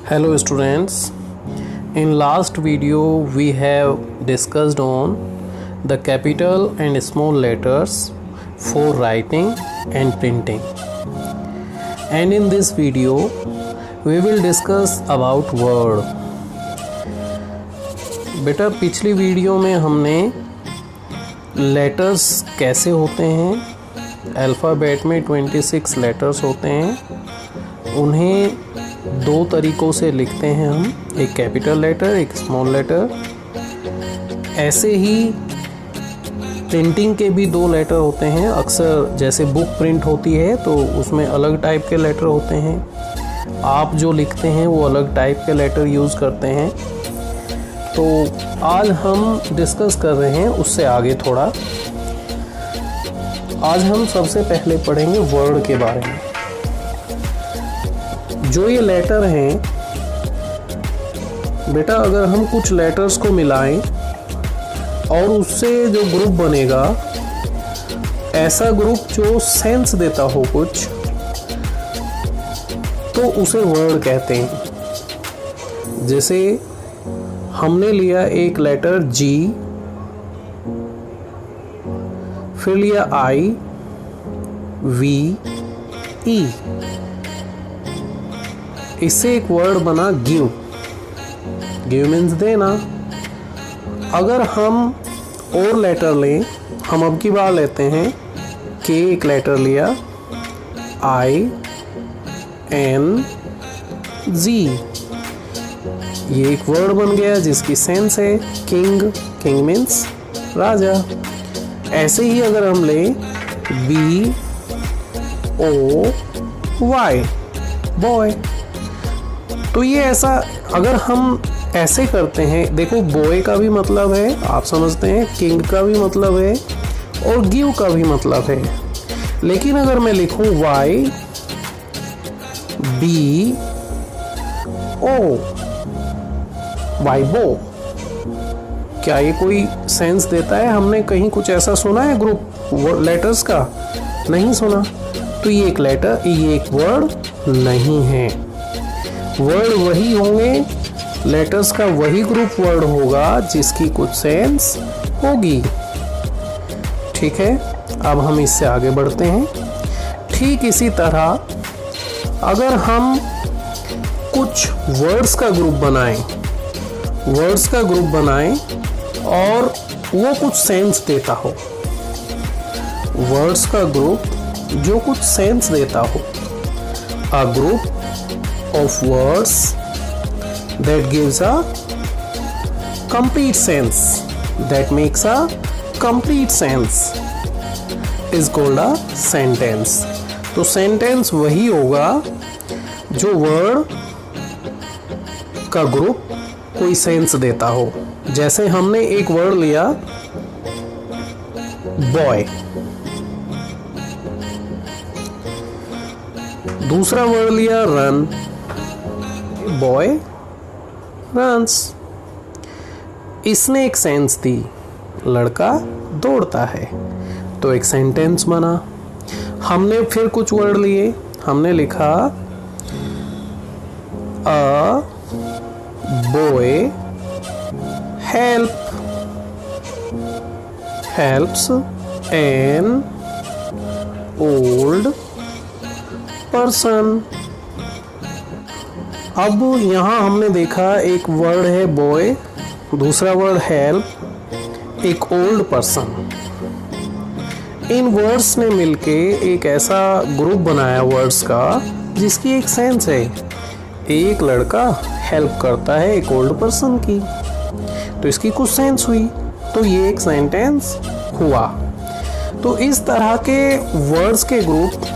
Hello students, in last video we have discussed on the capital and small letters for writing and printing, and in this video we will discuss about word. बेटा पिछली video में हमने letters कैसे होते हैं, alphabet में 26 letters होते हैं, उन्हें दो तरीक़ों से लिखते हैं हम, एक कैपिटल लेटर एक स्मॉल लेटर। ऐसे ही प्रिंटिंग के भी दो लेटर होते हैं। अक्सर जैसे बुक प्रिंट होती है तो उसमें अलग टाइप के लेटर होते हैं, आप जो लिखते हैं वो अलग टाइप के लेटर यूज़ करते हैं। तो आज हम डिस्कस कर रहे हैं उससे आगे थोड़ा। आज हम सबसे पहले पढ़ेंगे वर्ड के बारे में। जो ये लेटर हैं बेटा, अगर हम कुछ लेटर्स को मिलाएं और उससे जो ग्रुप बनेगा, ऐसा ग्रुप जो सेंस देता हो कुछ, तो उसे वर्ड कहते हैं। जैसे हमने लिया एक लेटर जी, फिर लिया आई, वी, ई, इससे एक वर्ड बना गिव। गिव मीन्स देना। अगर हम और लेटर लें, हम अब की बार लेते हैं के, एक लेटर लिया, आई, एन, जी, ये एक वर्ड बन गया जिसकी सेंस है किंग। किंग मीन्स राजा। ऐसे ही अगर हम लें बी, ओ, वाई, बॉय, तो ये ऐसा अगर हम ऐसे करते हैं, देखो बॉय का भी मतलब है, आप समझते हैं, किंग का भी मतलब है और गिव का भी मतलब है। लेकिन अगर मैं लिखूं वाई, बी, ओ, वाई बो, क्या ये कोई सेंस देता है? हमने कहीं कुछ ऐसा सुना है ग्रुप लेटर्स का? नहीं सुना। तो ये एक लेटर, ये एक वर्ड नहीं है। वर्ड वही होंगे, लेटर्स का वही ग्रुप वर्ड होगा जिसकी कुछ सेंस होगी। ठीक है, अब हम इससे आगे बढ़ते हैं। ठीक इसी तरह अगर हम कुछ वर्ड्स का ग्रुप बनाएं, वर्ड्स का ग्रुप बनाएं और वो कुछ सेंस देता हो, वर्ड्स का ग्रुप जो कुछ सेंस देता हो, a group of words that gives a complete sense, that makes a complete sense is called a sentence. तो sentence वही होगा जो वर्ड का ग्रुप कोई सेंस देता हो। जैसे हमने एक वर्ड लिया बॉय, दूसरा वर्ड लिया रन, बॉय रन्स। इसने एक सेंस दी, लड़का दौड़ता है, तो एक सेंटेंस बना। हमने फिर कुछ वर्ड लिए, हमने लिखा a boy help, helps an old person. अब यहाँ हमने देखा एक वर्ड है बॉय, दूसरा वर्ड हेल्प, एक ओल्ड पर्सन। इन वर्ड्स ने मिलके एक ऐसा ग्रुप बनाया वर्ड्स का जिसकी एक सेंस है। एक लड़का हेल्प करता है एक ओल्ड पर्सन की, तो इसकी कुछ सेंस हुई, तो ये एक सेंटेंस हुआ। तो इस तरह के वर्ड्स के group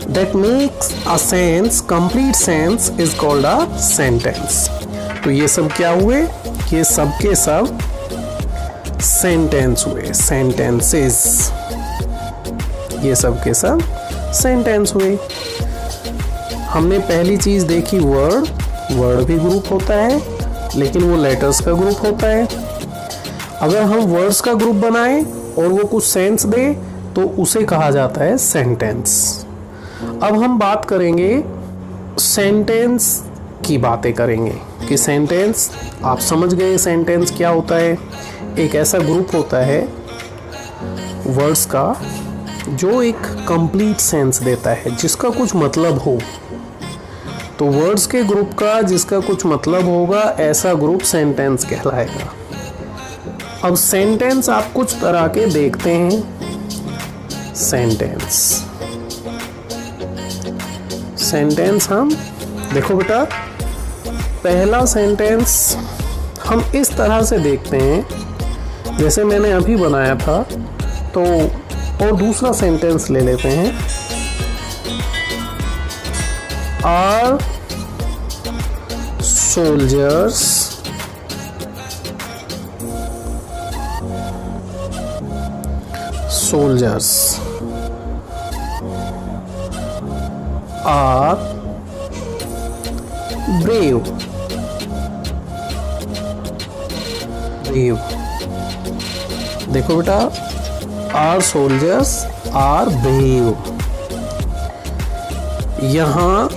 that makes a sense, complete sense is called a sentence. तो ये सब क्या हुए? ये सब के सब sentence हुए, sentences। ये सब के सब sentence हुए। हमने पहली चीज देखी वर्ड, वर्ड भी ग्रुप होता है लेकिन वो लेटर्स का ग्रुप होता है। अगर हम वर्ड्स का ग्रुप बनाएं और वो कुछ सेंस दे तो उसे कहा जाता है सेंटेंस। अब हम बात करेंगे सेंटेंस की बातें करेंगे कि सेंटेंस, आप समझ गए सेंटेंस क्या होता है। एक ऐसा ग्रुप होता है वर्ड्स का जो एक कंप्लीट सेंस देता है, जिसका कुछ मतलब हो। तो वर्ड्स के ग्रुप का जिसका कुछ मतलब होगा, ऐसा ग्रुप सेंटेंस कहलाएगा। अब सेंटेंस आप कुछ तरह के देखते हैं। सेंटेंस हम देखो बेटा, पहला सेंटेंस हम इस तरह से देखते हैं जैसे मैंने अभी बनाया था। तो और दूसरा सेंटेंस ले लेते हैं। Our soldiers are brave. देखो बेटा, आर सोल्जर्स आर ब्रेव। यहाँ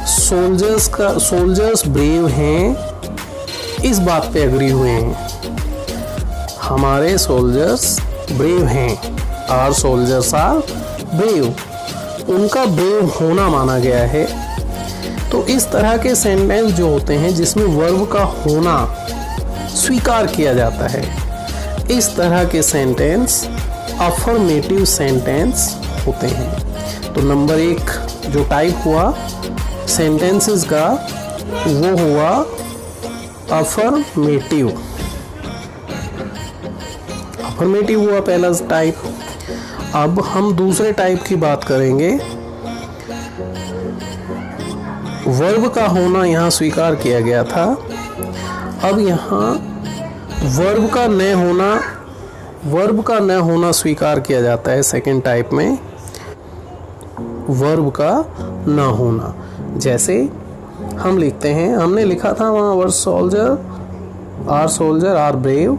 सोल्जर्स ब्रेव हैं, इस बात पे एग्री हुए हैं। हमारे सोल्जर्स ब्रेव हैं, आर सोल्जर्स आर ब्रेव, उनका ब्रेव होना माना गया है। तो इस तरह के सेंटेंस जो होते हैं जिसमें वर्ब का होना स्वीकार किया जाता है, इस तरह के सेंटेंस अफर्मेटिव सेंटेंस होते हैं। तो नंबर 1 जो टाइप हुआ सेंटेंसेस का, वो हुआ अफर्मेटिव हुआ पहला टाइप। अब हम दूसरे टाइप की बात करेंगे। वर्ब का होना यहाँ स्वीकार किया गया था। अब यहाँ वर्ब का न होना स्वीकार किया जाता है। सेकंड टाइप में वर्ब का न होना, जैसे हम लिखते हैं, हमने लिखा था वहाँ word our soldier are brave,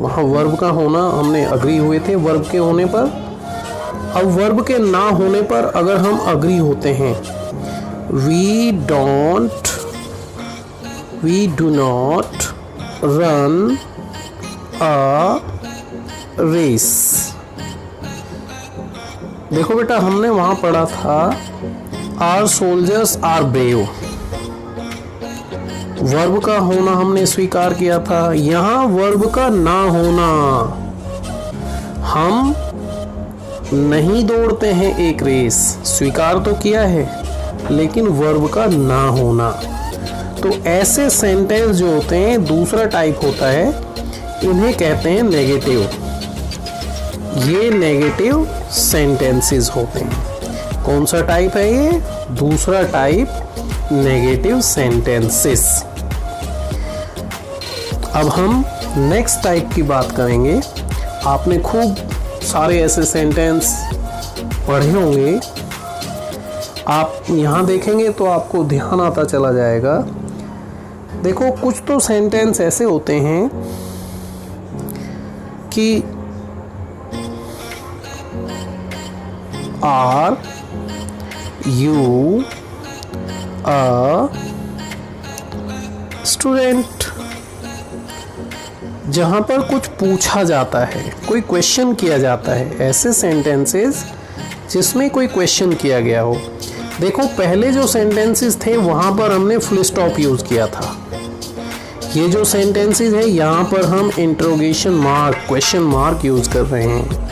वहाँ वर्ब का होना हमने अग्री हुए थे वर्ब के होने पर। अब वर्ब के ना होने पर अगर हम अग्री होते हैं, we do not run a race. देखो बेटा, हमने वहां पढ़ा था our soldiers are brave, verb का होना हमने स्वीकार किया था। यहां वर्ब का ना होना, हम नहीं दौड़ते हैं एक रेस, स्वीकार तो किया है, लेकिन वर्ब का ना होना। तो ऐसे सेंटेंस जो होते हैं, दूसरा टाइप होता है, इन्हें कहते हैं नेगेटिव। ये नेगेटिव सेंटेंसेस होते हैं। कौन सा टाइप है ये? दूसरा टाइप, नेगेटिव सेंटेंसेस। अब हम नेक्स्ट टाइप की बात करेंगे। आपने खूब सारे ऐसे सेंटेंस पढ़े होंगे, आप यहाँ देखेंगे तो आपको ध्यान आता चला जाएगा। देखो, कुछ तो सेंटेंस ऐसे होते हैं कि आर यू अ स्टूडेंट, जहां पर कुछ पूछा जाता है, कोई क्वेश्चन किया जाता है, ऐसे सेंटेंसेस जिसमें कोई क्वेश्चन किया गया हो। देखो, पहले जो सेंटेंसेस थे वहां पर हमने फुल स्टॉप यूज किया था। ये जो सेंटेंसेस है यहाँ पर हम interrogation mark, question mark use कर रहे हैं।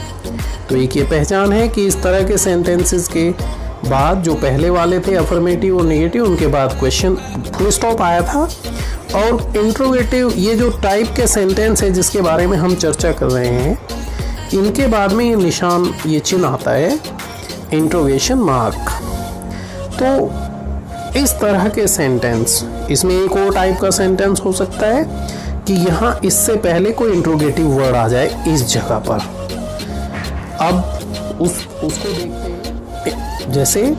तो एक ये पहचान है कि इस तरह के सेंटेंसेस के बाद जो पहले वाले थे अफर्मेटिव और नेगेटिव, उनके बाद क्वेश्चन फुल स्टॉप आया था। और इंट्रोगेटिव, ये जो टाइप के सेंटेंस है जिसके बारे में हम चर्चा कर रहे हैं, इनके बाद में ये निशान, ये चिन्ह आता है, इंट्रोगेशन मार्क। तो इस तरह के सेंटेंस, इसमें एक और टाइप का सेंटेंस हो सकता है कि यहाँ इससे पहले कोई इंट्रोगेटिव वर्ड आ जाए इस जगह पर। अब उसको देखते हैं, जैसे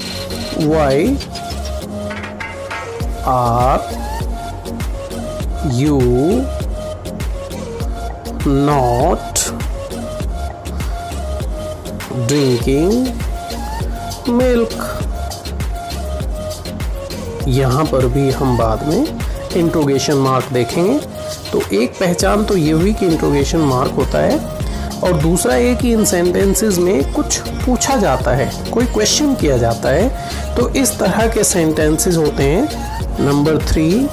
why are you not drinking milk. यहाँ पर भी हम बाद में इंट्रोगेशन मार्क देखेंगे। तो एक पहचान तो ये हुई कि इंट्रोगेशन मार्क होता है, और दूसरा ये कि इन सेंटेंसेस में कुछ पूछा जाता है, कोई क्वेश्चन किया जाता है। तो इस तरह के सेंटेंसेस होते हैं। Number 3,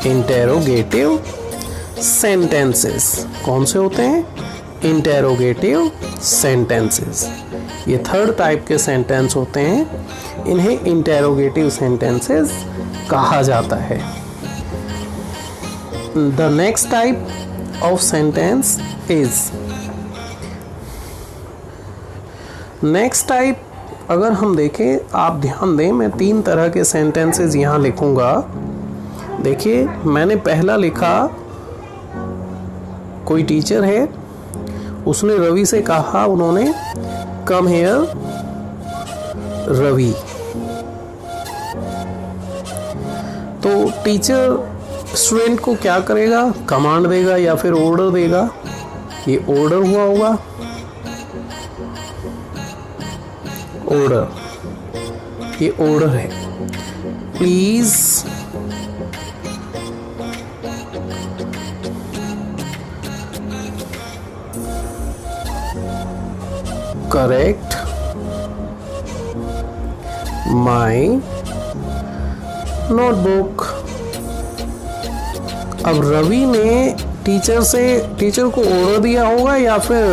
interrogative sentences. कौन से होते हैं? Interrogative sentences. ये थर्ड टाइप के सेंटेंस होते हैं, इन्हें इंटेरोगेटिव सेंटेंसेस कहा जाता है। The next type of sentence is, next type अगर हम देखें, आप ध्यान दें, मैं 3 तरह के सेंटेंसेस यहाँ लिखूंगा। देखिए, मैंने पहला लिखा, कोई टीचर है, उसने रवि से कहा, उन्होंने कम हियर रवि। तो टीचर स्टूडेंट को क्या करेगा? कमांड देगा या फिर ऑर्डर देगा। ये ऑर्डर हुआ होगा, ऑर्डर, ये ऑर्डर है। Please correct my notebook. अब रवि ने टीचर को ऑर्डर दिया होगा या फिर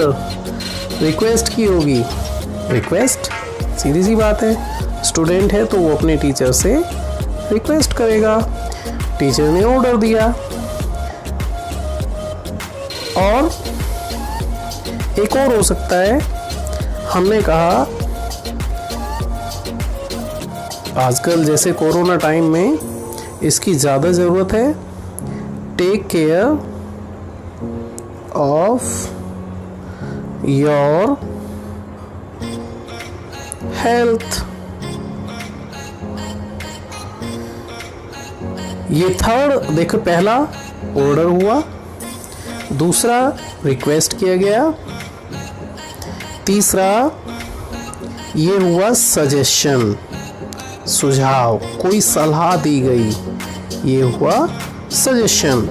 रिक्वेस्ट की होगी? रिक्वेस्ट, सीधी सी बात है। स्टूडेंट है तो वो अपने टीचर से रिक्वेस्ट करेगा। टीचर ने ऑर्डर दिया। और एक और हो सकता है, हमने कहा आजकल जैसे कोरोना टाइम में इसकी ज़्यादा ज़रूरत है, take care of your health. ये थर्ड, देखो, पहला ऑर्डर हुआ, दूसरा रिक्वेस्ट किया गया, तीसरा ये हुआ सजेशन, सुझाव, कोई सलाह दी गई, ये हुआ सजेशन।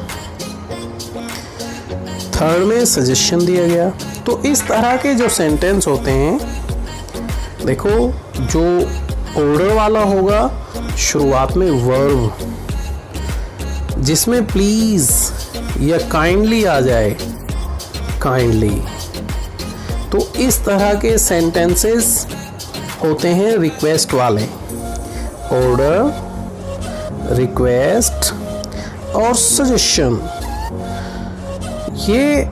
थर्ड में सजेशन दिया गया। तो इस तरह के जो सेंटेंस होते हैं, देखो, जो ऑर्डर वाला होगा शुरुआत में वर्ब, जिसमें प्लीज या काइंडली आ जाए, काइंडली। तो इस तरह के सेंटेंसेस होते हैं रिक्वेस्ट वाले, ऑर्डर, रिक्वेस्ट और सजेशन। ये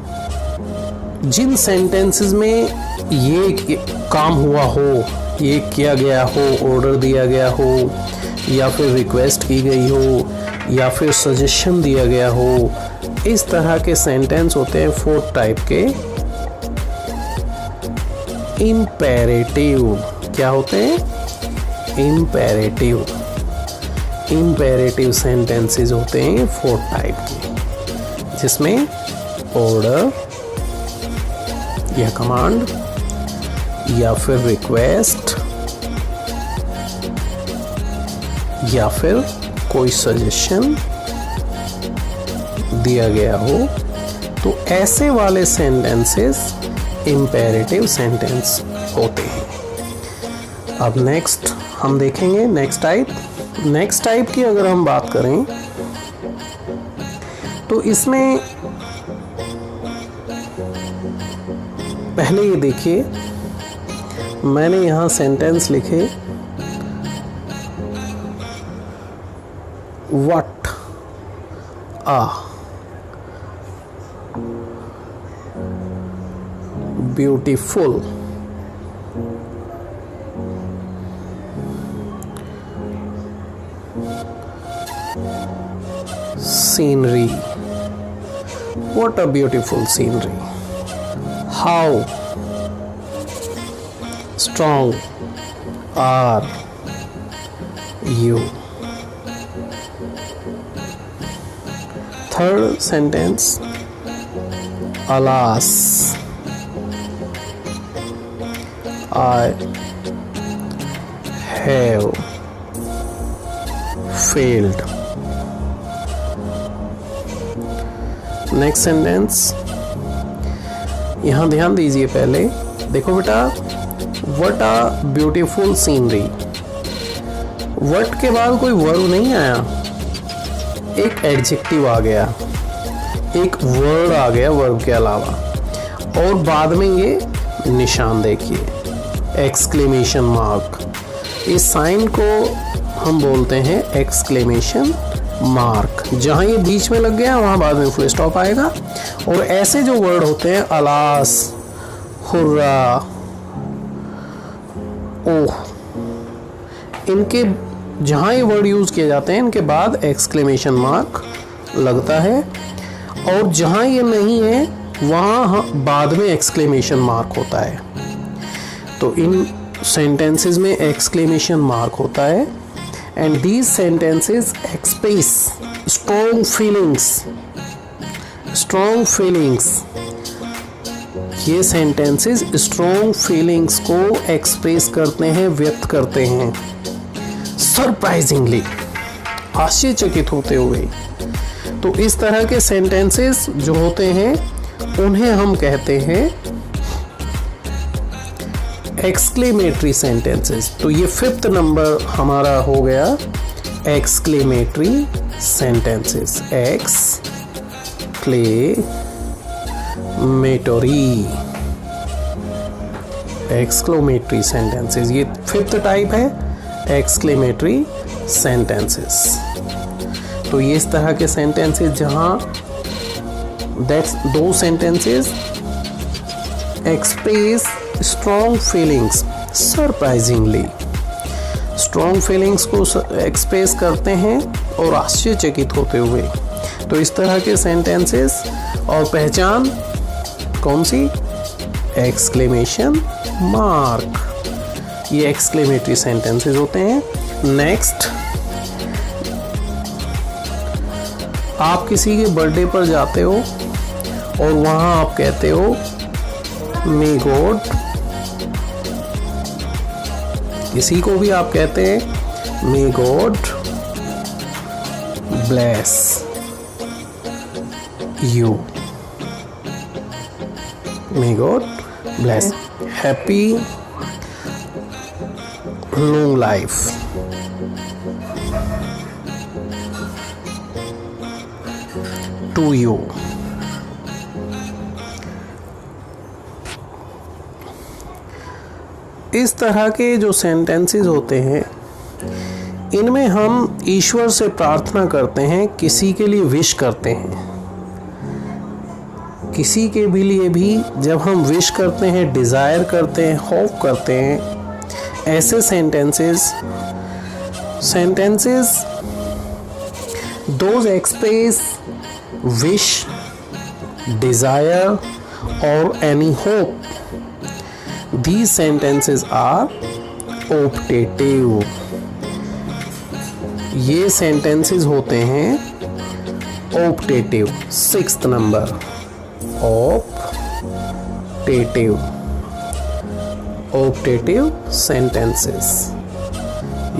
जिन सेंटेंसेस में ये काम हुआ हो, ये किया गया हो, ऑर्डर दिया गया हो, या फिर रिक्वेस्ट की गई हो, या फिर सजेशन दिया गया हो, इस तरह के सेंटेंस होते हैं 4 टाइप के इम्पेरेटिव। क्या होते हैं? इम्पेरेटिव। इम्पेरेटिव सेंटेंसेस होते हैं 4 टाइप के, जिसमें ऑर्डर या कमांड, या फिर रिक्वेस्ट, या फिर कोई सजेशन दिया गया हो। तो ऐसे वाले सेंटेंसेस इम्पेरेटिव सेंटेंस होते हैं। अब नेक्स्ट हम देखेंगे नेक्स्ट टाइप की अगर हम बात करें तो इसमें पहले ये देखिए, मैंने यहां सेंटेंस लिखे, what a beautiful scenery. What a beautiful scenery. How strong are you? Third sentence, alas I have failed. Next sentence, यहाँ ध्यान दीजिए पहले, देखो बेटा, what a beautiful scenery. What के बाद कोई वर्ब नहीं आया, एक एडजेक्टिव आ गया, एक वर्ड आ गया वर्ब के अलावा, और बाद में ये निशान देखिए, एक्सक्लेमेशन मार्क। इस साइन को हम बोलते हैं एक्सक्लेमेशन मार्क। जहाँ ये बीच में लग गया वहाँ बाद में फुल स्टॉप आएगा। और ऐसे जो वर्ड होते हैं, अलास, हुर्रा, ओह, इनके जहाँ ये वर्ड यूज़ किए जाते हैं इनके बाद एक्सक्लेमेशन मार्क लगता है, और जहाँ ये नहीं है वहाँ बाद में एक्सक्लेमेशन मार्क होता है। तो इन सेंटेंसेस में एक्सक्लेमेशन मार्क होता है। And these sentences express strong feelings. Strong feelings, ये सेंटेंसेस स्ट्रॉन्ग फीलिंग्स को एक्सप्रेस करते हैं, व्यक्त करते हैं। सरप्राइजिंगली, आश्चर्यचकित होते हुए। तो इस तरह के सेंटेंसेस जो होते हैं उन्हें हम कहते हैं एक्सक्लेमेटरी सेंटेंसेस। तो ये 5th नंबर हमारा हो गया एक्सक्लेमेटरी सेंटेंसेस। एक्सक्लेमेटरी सेंटेंसेस, ये 5th टाइप है एक्सक्लेमेटरी सेंटेंसेस। तो ये इस तरह के सेंटेंसेस जहां दो sentences express strong feelings surprisingly, strong feelings को एक्सप्रेस करते हैं और आश्चर्यचकित होते हुए। तो इस तरह के सेंटेंसेस, और पहचान कौन सी, एक्सक्लेमेशन मार्क। ये एक्सक्लेमेटरी सेंटेंसेस होते हैं। नेक्स्ट, आप किसी के बर्थडे पर जाते हो और वहां आप कहते हो मे गॉड, किसी को भी आप कहते हैं may God bless you, may God bless, happy long life. To you. इस तरह के जो सेंटेंसेस होते हैं इनमें हम ईश्वर से प्रार्थना करते हैं, किसी के लिए विश करते हैं। किसी के भी लिए भी जब हम विश करते हैं, डिज़ायर करते हैं, होप करते हैं, ऐसे sentences those express wish, desire और any hope, these sentences are optative। ये sentences होते हैं optative। 6th number, optative sentences।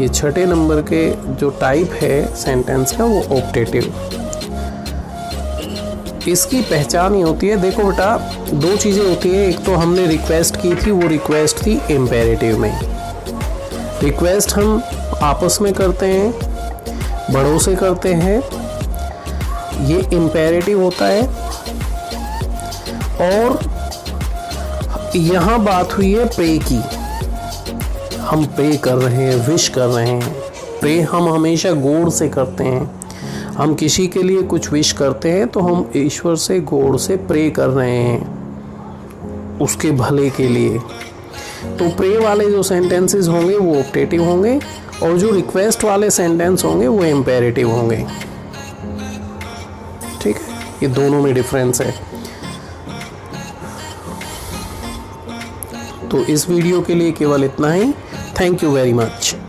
ये 6ठे नंबर के जो टाइप है सेंटेंस का वो optative। इसकी पहचान ही होती है, देखो बेटा, दो चीज़ें होती हैं। एक तो हमने रिक्वेस्ट की थी, वो रिक्वेस्ट थी इम्पेरेटिव में। रिक्वेस्ट हम आपस में करते हैं, बड़ों से करते हैं, ये इम्पेरेटिव होता है। और यहाँ बात हुई है प्रे की, हम प्रे कर रहे हैं, विश कर रहे हैं। प्रे हम हमेशा गौर से करते हैं। हम किसी के लिए कुछ विश करते हैं तो हम ईश्वर से गौर से प्रे कर रहे हैं उसके भले के लिए। तो प्रे वाले जो सेंटेंसेस होंगे वो ऑप्टेटिव होंगे, और जो रिक्वेस्ट वाले सेंटेंस होंगे वो इम्पेरेटिव होंगे। ठीक है, ये दोनों में डिफरेंस है। तो इस वीडियो के लिए केवल इतना ही। Thank you very much.